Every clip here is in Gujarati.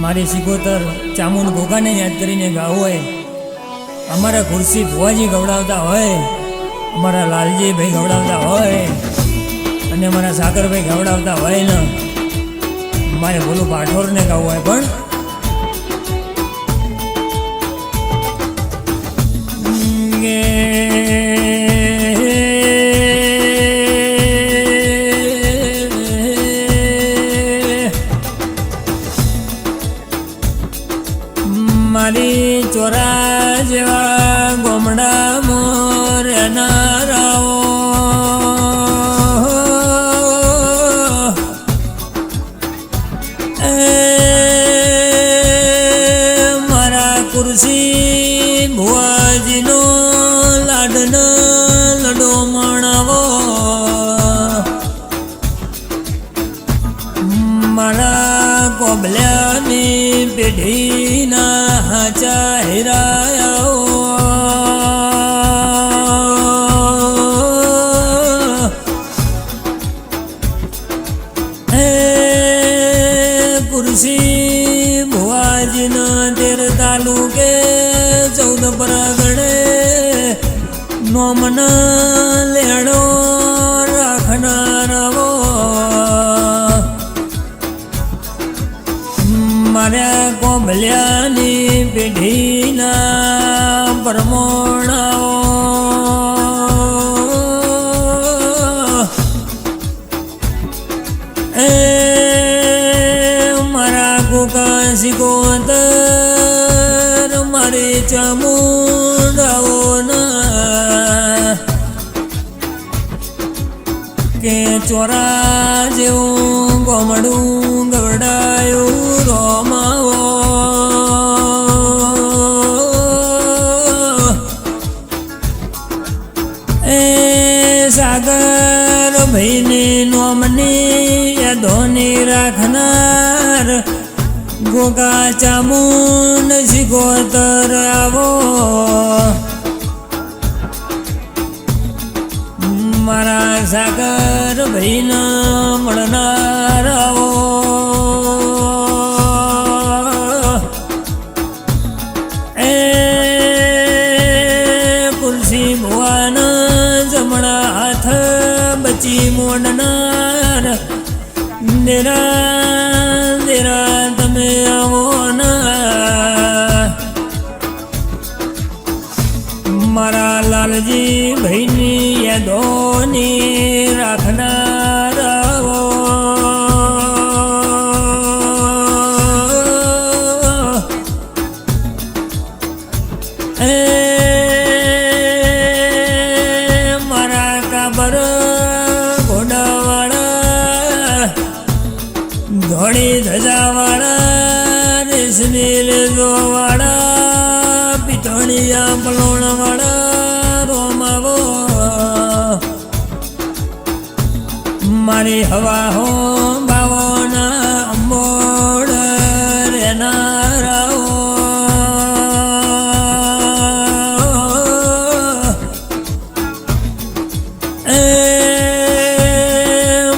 મારી સિકોતર ચામુંડ ઘોઘાને યાદ કરીને ગાવું હોય, અમારા ખુરશી ભુવાજી ગવડાવતા હોય, અમારા લાલજી ભાઈ ગવડાવતા હોય અને અમારા સાગરભાઈ ગવડાવતા હોય ને મારે બોલું પાઠોરને ગાવું હોય પણ મારી ચોરા જેવા ગોમડા મોર નારાઓ મારા ખુરશી ભુવાજીનો લાડનો લડો મણાવો મારા કોબલ્યાની પેઢીના હાચા હેરાયાઓ ખુરશી ભુવાજીના 13 તાલુકે 14 પરગણે નોમના લેણો રાખનારાઓ મારા કોબલ્યાની પેઢીના પરમોણાઓ મારા કોકા સિકોતર મારી ચામુંડાઓના કે ચોરા જેવું ગોમડું ગવડાયું રોમાવો એ સાગર ભાઈની નોમની યાદોની રાખનાર ગોગા ચામુંડ સિકોતર આવો મારા સાગર ભાઈના મળનાર આવો એ ખુરશી ભુવાના જમણા હાથ બચી મોડનાર દેરા તમે આવો ના મારા લાલજી ભાઈની યાદોની રાખનાર આવો એ મારા કાબર ઘોડાવાળા ધોળી ધજાવાળા રેશમી લેજોવાળા પિતળિયા પલોણવાળા રોમાવો મારી હવા હો બાવોના અંબોડ રેનારાઓ એ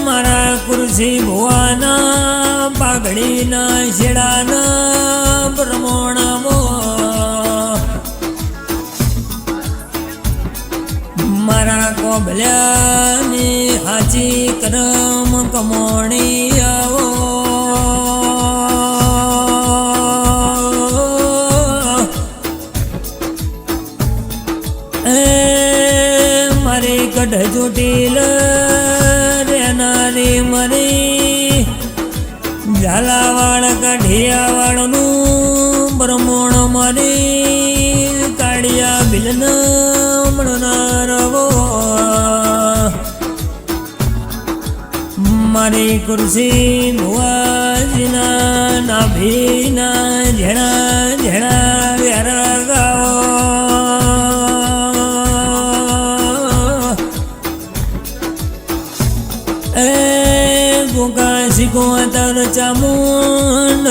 મારા ખુરશી ભુવાના પાઘડીના શેડાના પ્રમોણાવો મારા કોબલ્યાની હાચી કરમ કમોણી આવો એ મારી કઢ ચોટીલ રેનારી મરી ઝાલાવાડ કાઢિયાવાડનું બ્રહ્મણ મરી કાળિયા બિલન મળનારવો મારી ખુરશી ભુવાજીના નાભીના ઝેણા ઝેણા વ્યારા ગાઓ એ ગોગા સિકોતર ચામુંડ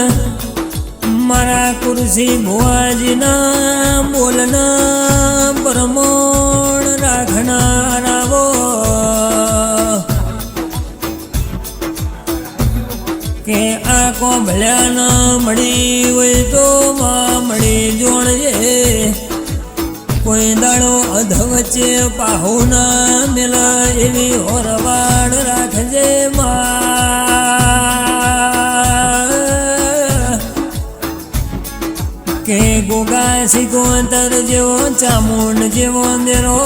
મારા ખુરશી ભુવાજીના બોલના પરમોણ રાખનારાવો કે આ કોંભળ્યા ન મળી હોય તો માં મળી જોણજે કોઈ દાડો અધ વચ્ચે પાહુ ના મેલા એવી હોરવાડ રાખજે કે ગોગા સિકોતર જેવો ચામુંડ જેવો દેરો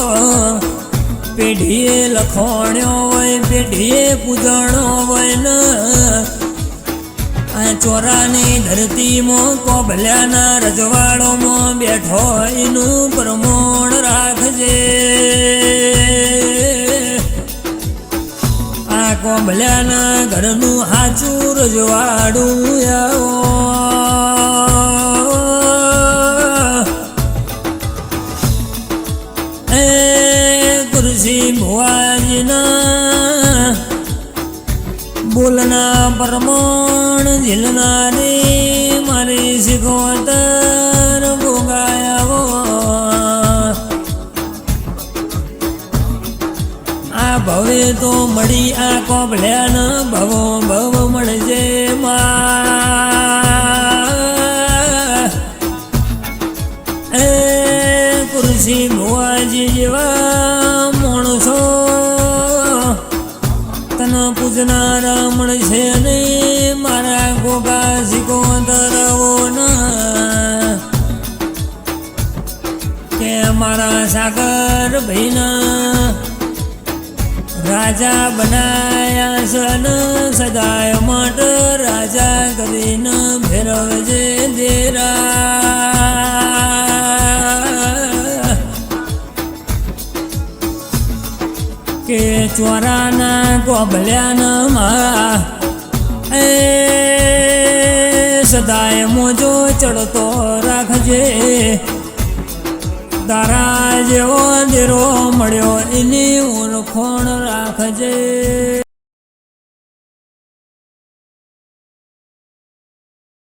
પેઢીએ લખોણ્યો હોય પેઢીએ પૂજણો હોય ને આ ચોરાની ધરતીમાં કોંભળ્યાના રજવાડોમાં બેઠો એનું પ્રમોણ રાખજે આ કોંભળ્યાના ઘરનું હાચું રજવાડું આવો કૃષિ ભુવાજીના બોલના પ્રમાણ ઝીલનારી મારી સિકોતર ભોગાયાવો આ ભવે તો મળી આ કોંભળ્યાને ભવો ભવ મળજે એ કૃષિ ભુવાજી જેવા માણસો તને પૂજનારા મળશે નહીં મારા ગોગા સિકોતરવોના કે મારા સાગર ભાઈના રાજા બનાયા છે ને સદાય માટે રાજા કરીને ફેરવજે દેરા કે ચોરાના કોંભળ્યાના એ સદાય મોજો ચડતો રાખજે તારા જેવો દેરો મળ્યો એની ઓળખોણ રાખજે.